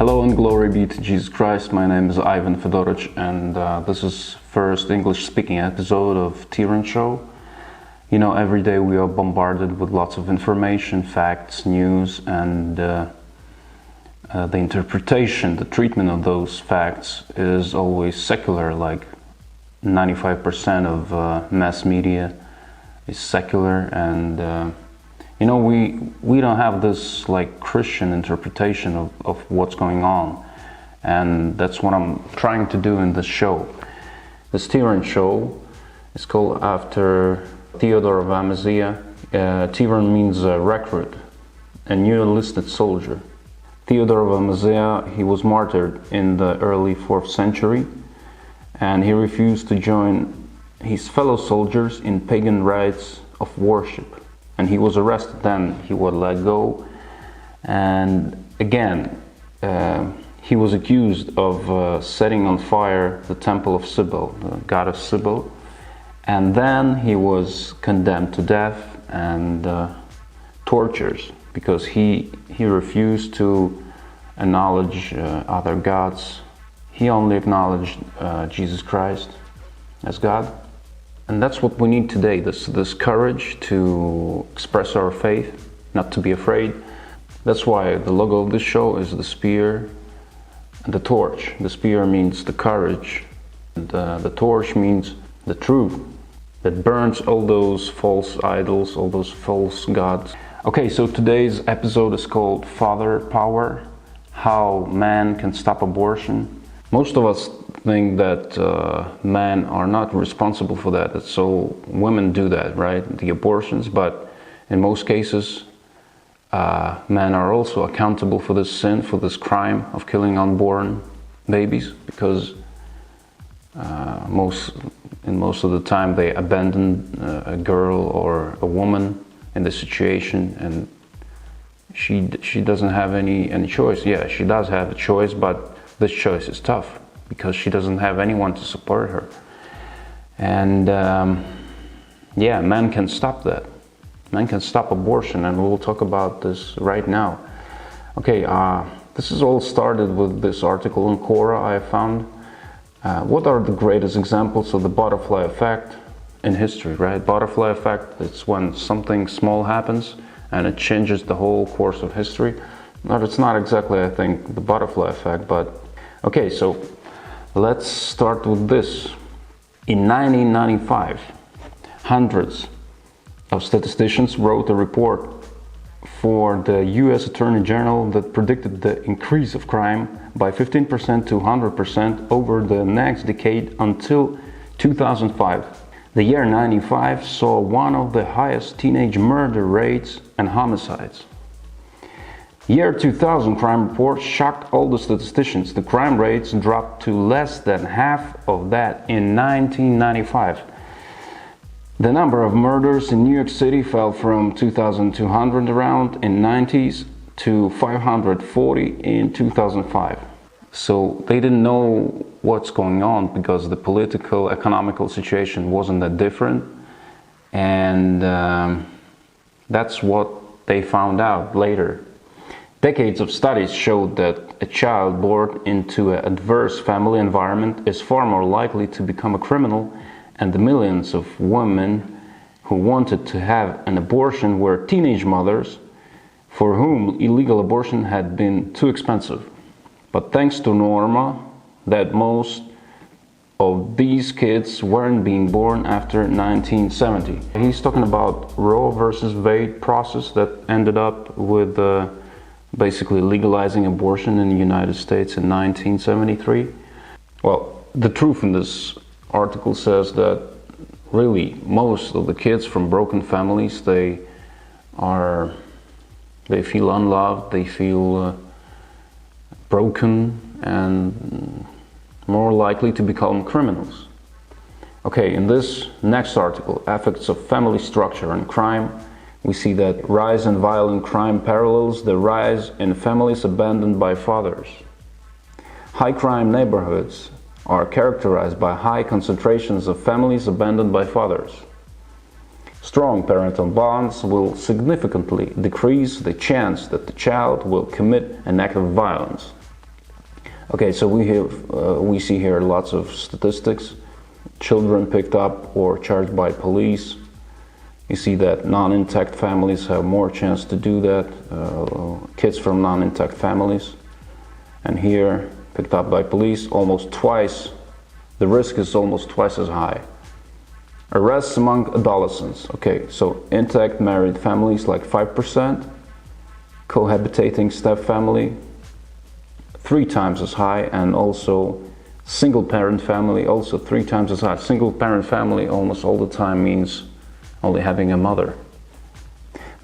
Hello and glory be to Jesus Christ. My name is Ivan Fedorich, and this is first English-speaking episode of Tyran Show. You know, every day we are bombarded with lots of information, facts, news, and the interpretation, the treatment of those facts is always secular. Like 95% of mass media is secular, and you know, we don't have this like Christian interpretation of what's going on, and that's what I'm trying to do in this show. This Tyran Show is called after Theodore of Amaziah. Tyran means recruit, a new enlisted soldier. Theodore of Amaziah, he was martyred in the early 4th century, and he refused to join his fellow soldiers in pagan rites of worship. And he was arrested. Then he was let go, and again he was accused of setting on fire the temple of Cybele, the goddess Cybele, and then he was condemned to death and tortures because he refused to acknowledge other gods. He only acknowledged Jesus Christ as God. And that's what we need today, this courage to express our faith, not to be afraid. That's why the logo of this show is the spear and the torch. The spear means the courage, and the torch means the truth that burns all those false idols, all those false gods. Okay, so today's episode is called Father Power, How Man Can Stop Abortion. Most of us think that men are not responsible for that, so women do that, right? The abortions, but in most cases, men are also accountable for this sin, for this crime of killing unborn babies, because most of the time they abandon a girl or a woman in this situation, and she doesn't have any choice. Yeah, she does have a choice, but this choice is tough because she doesn't have anyone to support her. And yeah, men can stop that. Men can stop abortion, and we'll talk about this right now. Okay, this is all started with this article in Quora I found. What are the greatest examples of the butterfly effect in history, right? Butterfly effect, it's when something small happens and it changes the whole course of history. But it's not exactly, I think, the butterfly effect, but okay, so let's start with this. In 1995, hundreds of statisticians wrote a report for the US Attorney General that predicted the increase of crime by 15% to 100% over the next decade until 2005. The year 95 saw one of the highest teenage murder rates and homicides. Year 2000 crime report shocked all the statisticians. The crime rates dropped to less than half of that in 1995. The number of murders in New York City fell from 2,200 around in 90s to 540 in 2005. So they didn't know what's going on because the political, economical situation wasn't that different. And that's what they found out later. Decades of studies showed that a child born into an adverse family environment is far more likely to become a criminal, and the millions of women who wanted to have an abortion were teenage mothers for whom illegal abortion had been too expensive. But thanks to Norma, that most of these kids weren't being born after 1970. He's talking about Roe versus Wade process that ended up with basically legalizing abortion in the United States in 1973. Well, the truth in this article says that really most of the kids from broken families, they feel unloved, they feel broken, and more likely to become criminals. Okay, in this next article, Effects of Family Structure and Crime, we see that rise in violent crime parallels the rise in families abandoned by fathers. High crime neighborhoods are characterized by high concentrations of families abandoned by fathers. Strong parental bonds will significantly decrease the chance that the child will commit an act of violence. Okay, so we see here lots of statistics. Children picked up or charged by police. You see that non-intact families have more chance to do that, kids from non-intact families. And here, picked up by police, almost twice, the risk is almost twice as high. Arrests among adolescents. Okay, so intact married families like 5%, cohabitating step family 3 times as high, and also single parent family also 3 times as high. Single parent family almost all the time means only having a mother.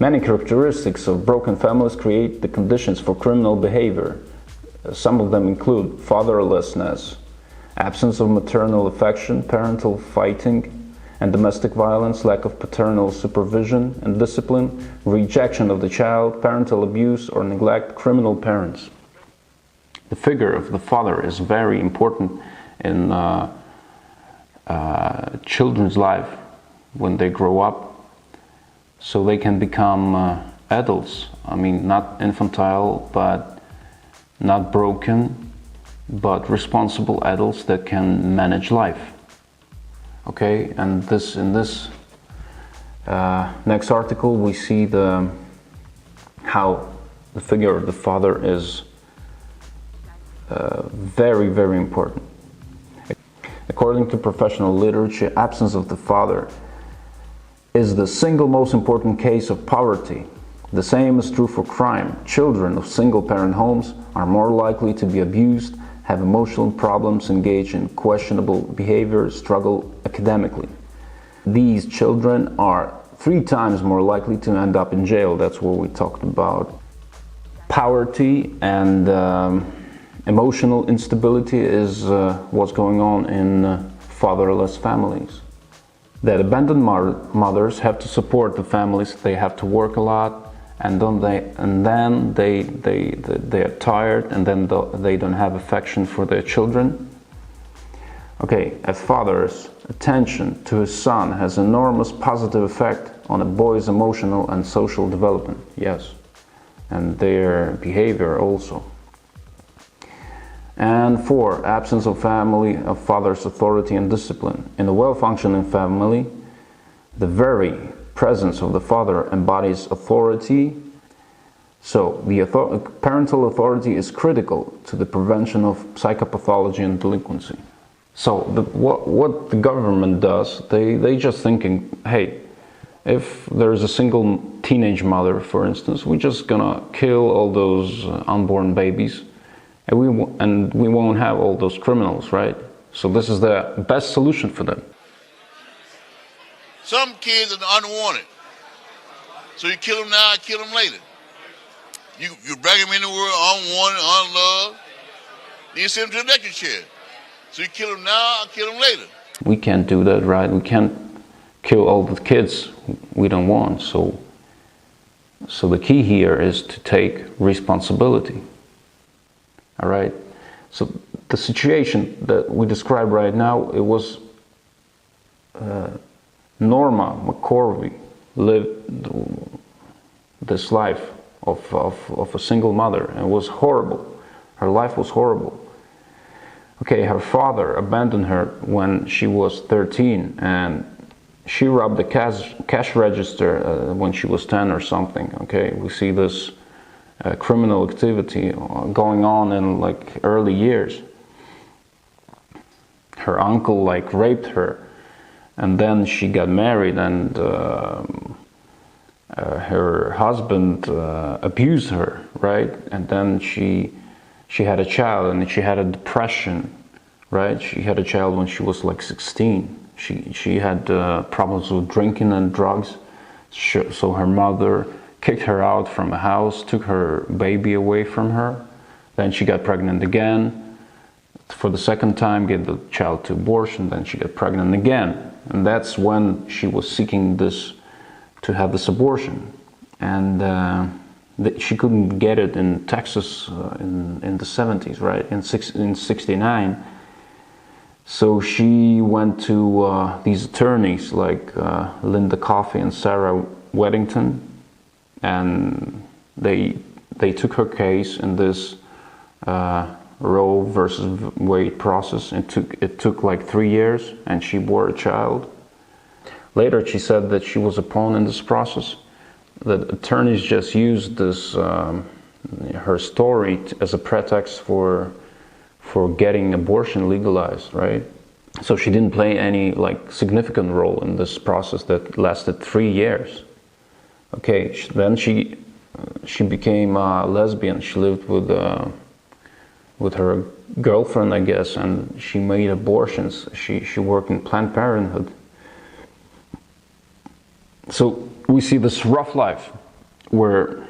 Many characteristics of broken families create the conditions for criminal behavior. Some of them include fatherlessness, absence of maternal affection, parental fighting and domestic violence, lack of paternal supervision and discipline, rejection of the child, parental abuse or neglect, criminal parents. The figure of the father is very important in children's life when they grow up, so they can become adults. I mean, not infantile, but not broken, but responsible adults that can manage life. Okay, and in this next article we see how the figure of the father is very, very important. According to professional literature, absence of the father is the single most important case of poverty. The same is true for crime. Children of single-parent homes are more likely to be abused, have emotional problems, engage in questionable behavior, struggle academically. These children are 3 times more likely to end up in jail. That's what we talked about. Poverty and emotional instability is what's going on in fatherless families. That abandoned mothers have to support the families. They have to work a lot, and then they are tired, and then they don't have affection for their children. Okay, a father's attention to his son has enormous positive effect on a boy's emotional and social development. Yes, and their behavior also. And 4, absence of father's authority and discipline. In a well-functioning family, the very presence of the father embodies authority. So the parental authority is critical to the prevention of psychopathology and delinquency. So what the government does, they just thinking, hey, if there's a single teenage mother, for instance, we're just gonna kill all those unborn babies. And we won't have all those criminals, right? So this is the best solution for them. Some kids are unwanted. So you kill them now, kill them later. You bring them in the world unwanted, unloved. Then you send them to the electric chair. So you kill them now, kill them later. We can't do that, right? We can't kill all the kids we don't want. So the key here is to take responsibility. All right, so the situation that we describe right now, it was Norma McCorvey lived this life of a single mother, and it was horrible. Her life was horrible. Okay, her father abandoned her when she was 13, and she robbed the cash register when she was 10 or something. Okay, we see this criminal activity going on in like early years. Her uncle like raped her, and then she got married, and her husband abused her, right? And then she had a child, and she had a depression, right? She had a child when she was like 16. She had problems with drinking and drugs, so her mother kicked her out from the house, took her baby away from her. Then she got pregnant again. For the second time, gave the child to abortion. Then she got pregnant again. And that's when she was seeking to have this abortion. And she couldn't get it in Texas in the 70s, right? In 69. So she went to these attorneys like Linda Coffey and Sarah Weddington, and they took her case in this Roe versus Wade process. It took like 3 years, and she bore a child. Later, she said that she was a pawn in this process. That attorneys just used this her story as a pretext for getting abortion legalized, right? So she didn't play any like significant role in this process that lasted 3 years. Okay, then she became a lesbian. She lived with her girlfriend, I guess, and she made abortions. She worked in Planned Parenthood. So we see this rough life where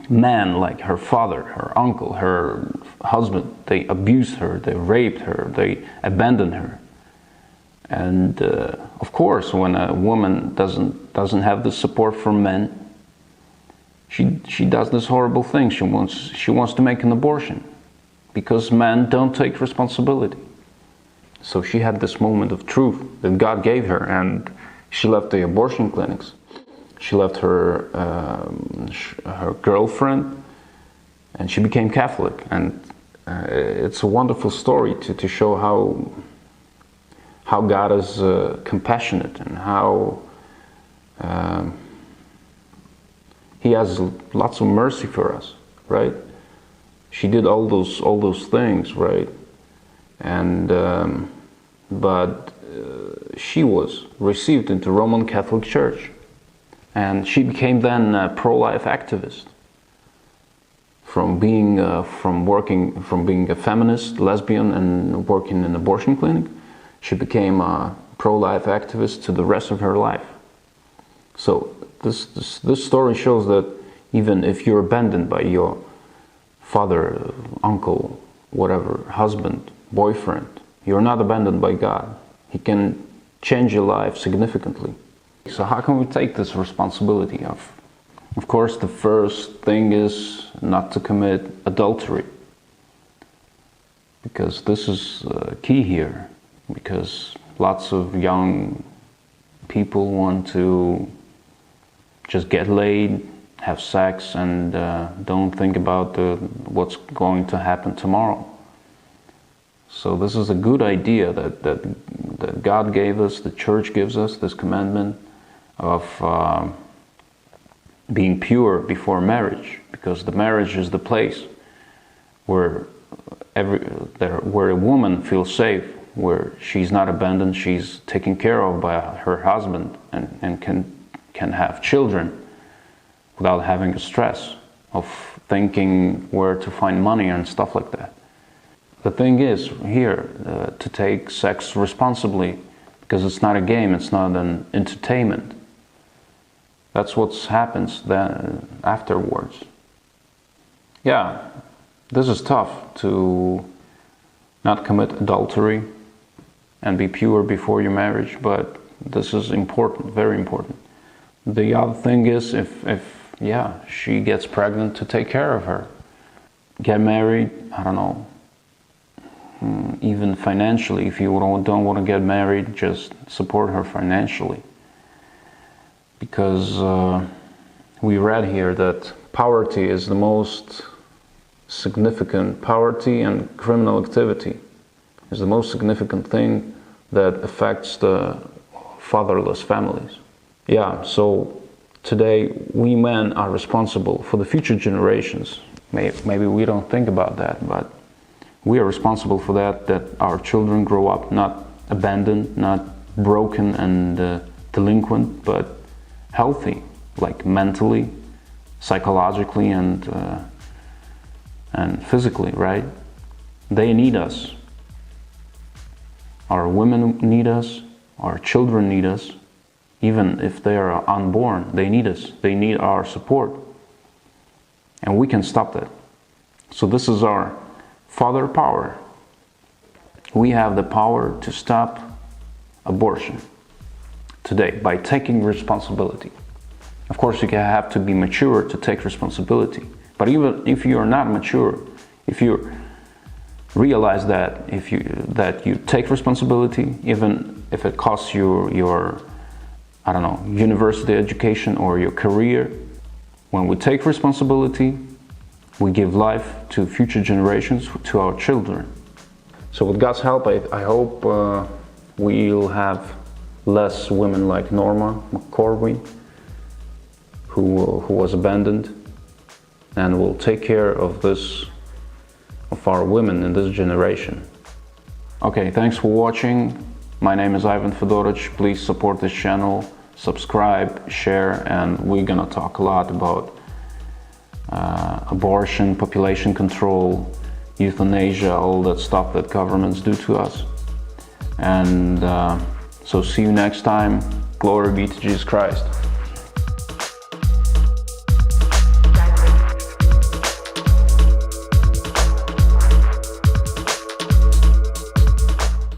men like her father, her uncle, her husband, they abused her, they raped her, they abandoned her. And of course, when a woman doesn't have the support from men, she does this horrible thing. She wants to make an abortion because men don't take responsibility. So she had this moment of truth that God gave her, and she left the abortion clinics. She left her girlfriend, and she became Catholic. And it's a wonderful story to show how God is compassionate, and how He has lots of mercy for us, right? She did all those things, right? And but she was received into Roman Catholic Church, and she became then a pro-life activist. From being a feminist, lesbian, and working in an abortion clinic, she became a pro-life activist to the rest of her life. So this story shows that even if you're abandoned by your father, uncle, whatever, husband, boyfriend, you're not abandoned by God. He can change your life significantly. So how can we take this responsibility? Of course, the first thing is not to commit adultery, because this is key here, because lots of young people want to just get laid, have sex, and don't think about what's going to happen tomorrow. So this is a good idea that God gave us, the church gives us, this commandment of being pure before marriage, because the marriage is the place where a woman feels safe, where she's not abandoned, she's taken care of by her husband, and can have children without having the stress of thinking where to find money and stuff like that. The thing is here to take sex responsibly, because it's not a game, it's not an entertainment. That's what happens then afterwards. Yeah, this is tough, to not commit adultery and be pure before your marriage, but this is important, very important. The other thing is, if she gets pregnant, to take care of her. Get married, I don't know, even financially. If you don't want to get married, just support her financially. Because we read here that poverty is the most significant, poverty and criminal activity is the most significant thing that affects the fatherless families. Yeah, so today we men are responsible for the future generations. Maybe we don't think about that, but we are responsible for that our children grow up not abandoned, not broken and delinquent, but healthy, like mentally, psychologically, and physically, right? They need us. Our women need us, our children need us. Even if they are unborn, they need us. They need our support. And we can stop that. So this is our father power. We have the power to stop abortion today by taking responsibility. Of course, you have to be mature to take responsibility. But even if you are not mature, if you realize that you take responsibility, even if it costs you your I don't know, university education or your career, when we take responsibility, we give life to future generations, to our children. So with God's help, I hope we'll have less women like Norma McCorvey, who was abandoned, and will take care of our women in this generation. Okay, thanks for watching. My name is Ivan Fedorich. Please support this channel, subscribe, share, and we're gonna talk a lot about abortion, population control, euthanasia, all that stuff that governments do to us. And so see you next time. Glory be to Jesus Christ.